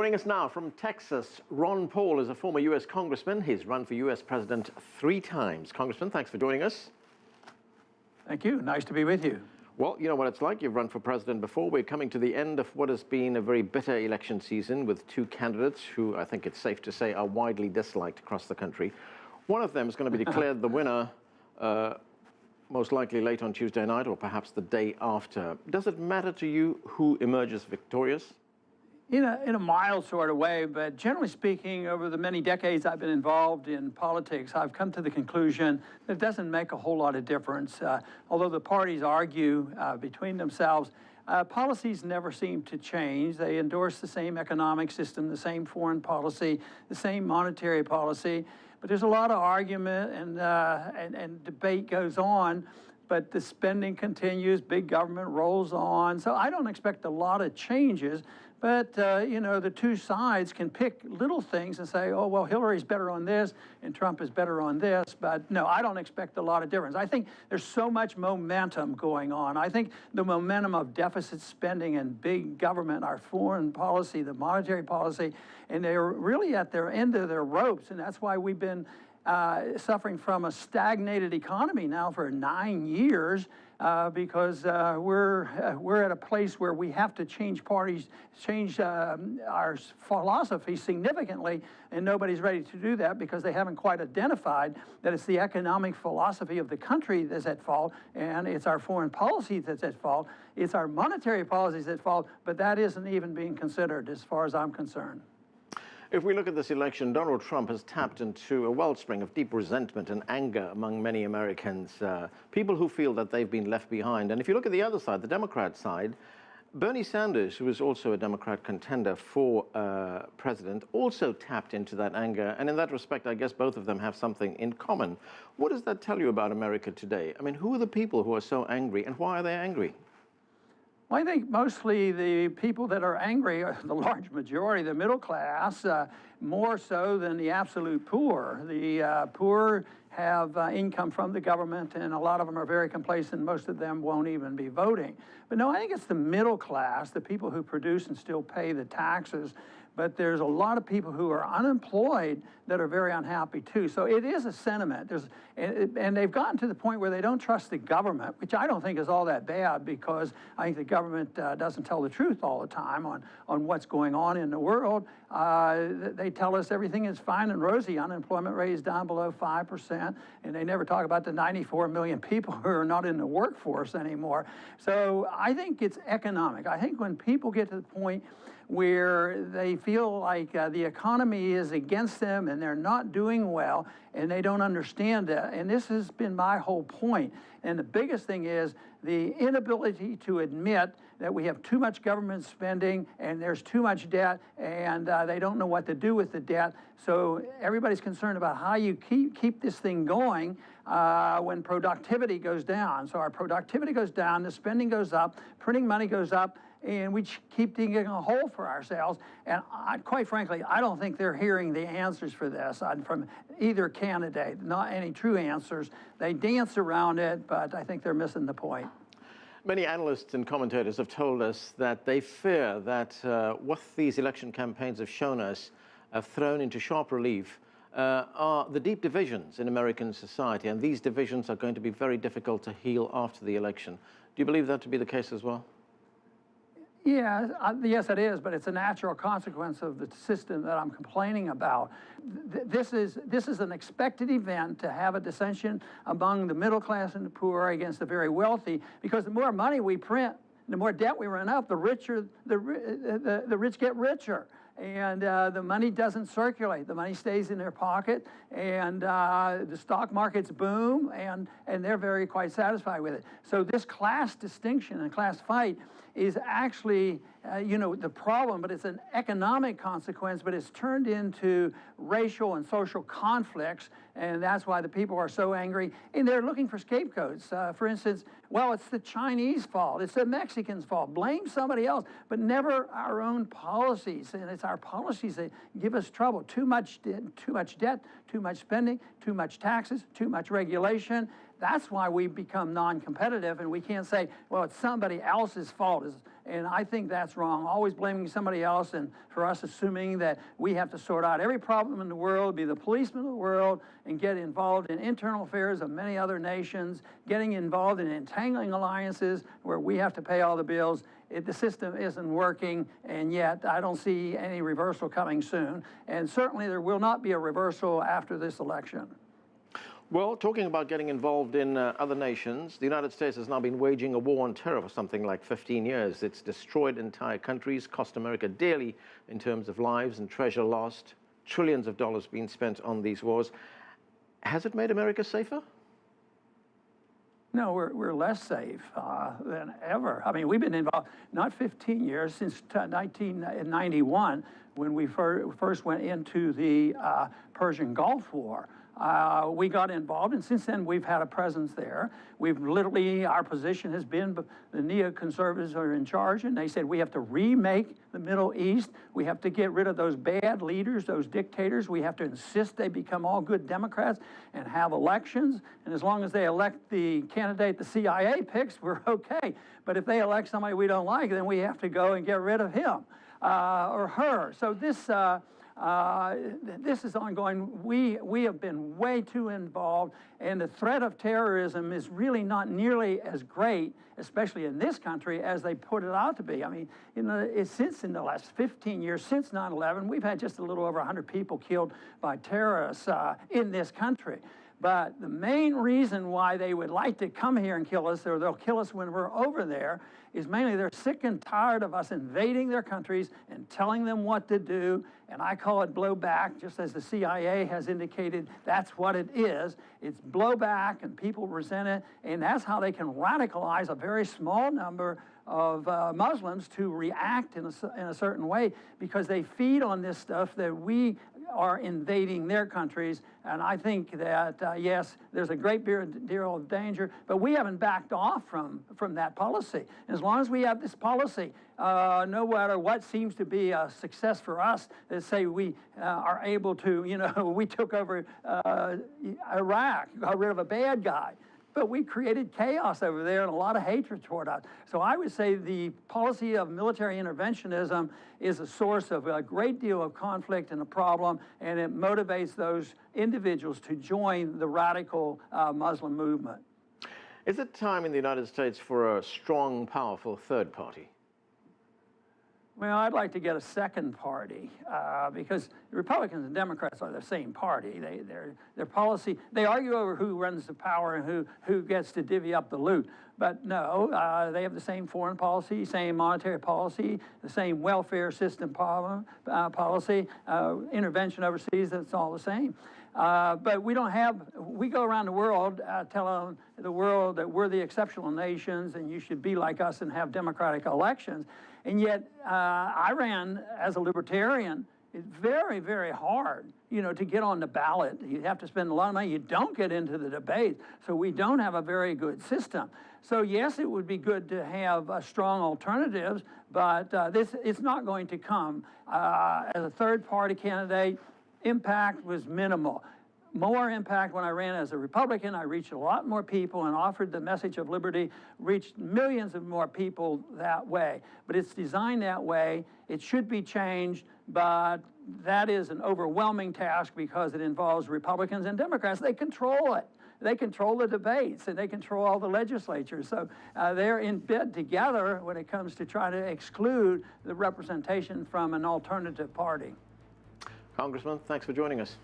Joining us now from Texas, Ron Paul is a former U.S. Congressman. He's run for U.S. President 3 times. Congressman, thanks for joining us. Thank you. Nice to be with you. Well, you know what it's like. You've run for president before. We're coming to the end of what has been a very bitter election season with 2 candidates who I think it's safe to say are widely disliked across the country. One of them is going to be declared the winner most likely late on Tuesday night or perhaps the day after. Does it matter to you who emerges victorious? In a mild sort of way, but generally speaking, over the many decades I've been involved in politics, I've come to the conclusion that it doesn't make a whole lot of difference. Although the parties argue between themselves, policies never seem to change. They endorse the same economic system, the same foreign policy, the same monetary policy. But there's a lot of argument and debate goes on, but the spending continues, big government rolls on. So I don't expect a lot of changes. But, you know, the 2 sides can pick little things and say, oh, well, Hillary's better on this and Trump is better on this. But no, I don't expect a lot of difference. I think there's so much momentum going on. I think the momentum of deficit spending and big government, our foreign policy, the monetary policy, and they're really at their end of their ropes. And that's why we've been suffering from a stagnated economy now for 9 years. Because we're at a place where we have to change our philosophy significantly, and nobody's ready to do that because they haven't quite identified that it's the economic philosophy of the country that's at fault, and it's our foreign policy that's at fault, it's our monetary policies at fault, but that isn't even being considered as far as I'm concerned. If we look at this election, Donald Trump has tapped into a wellspring of deep resentment and anger among many Americans, people who feel that they've been left behind. And if you look at the other side, the Democrat side, Bernie Sanders, who is also a Democrat contender for president, also tapped into that anger. And in that respect, I guess both of them have something in common. What does that tell you about America today? I mean, who are the people who are so angry, and why are they angry? Well, I think mostly the people that are angry are the large majority, the middle class, more so than the absolute poor. The poor have income from the government, and a lot of them are very complacent. Most of them won't even be voting. But no, I think it's the middle class, the people who produce and still pay the taxes. But there's a lot of people who are unemployed that are very unhappy too. So it is a sentiment. And they've gotten to the point where they don't trust the government, which I don't think is all that bad, because I think the government doesn't tell the truth all the time on what's going on in the world. They tell us everything is fine and rosy. Unemployment rate is down below 5%, and they never talk about the 94 million people who are not in the workforce anymore. So I think it's economic. I think when people get to the point where they feel like the economy is against them and they're not doing well and they don't understand that. And this has been my whole point. And the biggest thing is the inability to admit that we have too much government spending and there's too much debt, and they don't know what to do with the debt. So everybody's concerned about how you keep this thing going when productivity goes down. So our productivity goes down, the spending goes up, printing money goes up, and we keep digging a hole for ourselves. And quite frankly, I don't think they're hearing the answers for this from either candidate, not any true answers. They dance around it, but I think they're missing the point. Many analysts and commentators have told us that they fear that what these election campaigns have shown us, have thrown into sharp relief, are the deep divisions in American society, and these divisions are going to be very difficult to heal after the election. Do you believe that to be the case as well? Yeah, yes, it is, but it's a natural consequence of the system that I'm complaining about. This is an expected event to have a dissension among the middle class and the poor against the very wealthy, because the more money we print, the more debt we run up, the richer the rich get richer. And the money doesn't circulate. The money stays in their pocket, and the stock markets boom, and they're very quite satisfied with it. So this class distinction and class fight is actually, you know, the problem, but it's an economic consequence, but it's turned into racial and social conflicts, and that's why the people are so angry, and they're looking for scapegoats. For instance, well, it's the Chinese fault, it's the Mexicans' fault. Blame somebody else, but never our own policies, and it's our policies that give us trouble. Too much debt, too much spending, too much taxes, too much regulation. That's why we become non-competitive, and we can't say, well, it's somebody else's fault And I think that's wrong, always blaming somebody else, and for us assuming that we have to sort out every problem in the world, be the policeman of the world, and get involved in internal affairs of many other nations, getting involved in entangling alliances where we have to pay all the bills. The system isn't working, and yet I don't see any reversal coming soon. And certainly there will not be a reversal after this election. Well, talking about getting involved in other nations, the United States has now been waging a war on terror for something like 15 years. It's destroyed entire countries, cost America dearly in terms of lives and treasure lost, trillions of dollars being spent on these wars. Has it made America safer? No, we're less safe than ever. I mean, we've been involved, not 15 years, since 1991, when we first went into the Persian Gulf War. We got involved, and since then we've had a presence there. We've literally, our position has been, the neoconservatives are in charge, and they said we have to remake the Middle East. We have to get rid of those bad leaders, those dictators. We have to insist they become all good Democrats and have elections. And as long as they elect the candidate the CIA picks, we're okay. But if they elect somebody we don't like, then we have to go and get rid of him or her. So this is ongoing. We have been way too involved, and the threat of terrorism is really not nearly as great, especially in this country, as they put it out to be. I mean, since in the last 15 years, since 9/11, we've had just a little over 100 people killed by terrorists in this country. But the main reason why they would like to come here and kill us, or they'll kill us when we're over there, is mainly they're sick and tired of us invading their countries and telling them what to do. And I call it blowback, just as the CIA has indicated that's what it is. It's blowback, and people resent it. And that's how they can radicalize a very small number of Muslims to react in a certain way, because they feed on this stuff that we are invading their countries. And I think that, yes, there's a great deal of danger, but we haven't backed off from that policy. As long as we have this policy, no matter what seems to be a success for us, let's say we are able to, we took over Iraq, got rid of a bad guy. But we created chaos over there and a lot of hatred toward us. So I would say the policy of military interventionism is a source of a great deal of conflict and a problem, and it motivates those individuals to join the radical Muslim movement. Is it time in the United States for a strong, powerful third party? Well, I'd like to get a second party because the Republicans and Democrats are the same party. Their policy, they argue over who runs the power and who gets to divvy up the loot. But no, they have the same foreign policy, same monetary policy, the same welfare system policy, intervention overseas, that's all the same. But we go around the world telling the world that we're the exceptional nations and you should be like us and have democratic elections. And yet, I ran as a libertarian. It's very, very hard, to get on the ballot. You have to spend a lot of money. You don't get into the debate. So we don't have a very good system. So yes, it would be good to have strong alternatives, but it's not going to come. As a third party candidate, impact was minimal. More impact when I ran as a Republican. I reached a lot more people and offered the message of liberty, reached millions of more people that way. But it's designed that way. It should be changed, but that is an overwhelming task because it involves Republicans and Democrats. They control it. They control the debates, and they control all the legislatures. So they're in bed together when it comes to trying to exclude the representation from an alternative party. Congressman, thanks for joining us.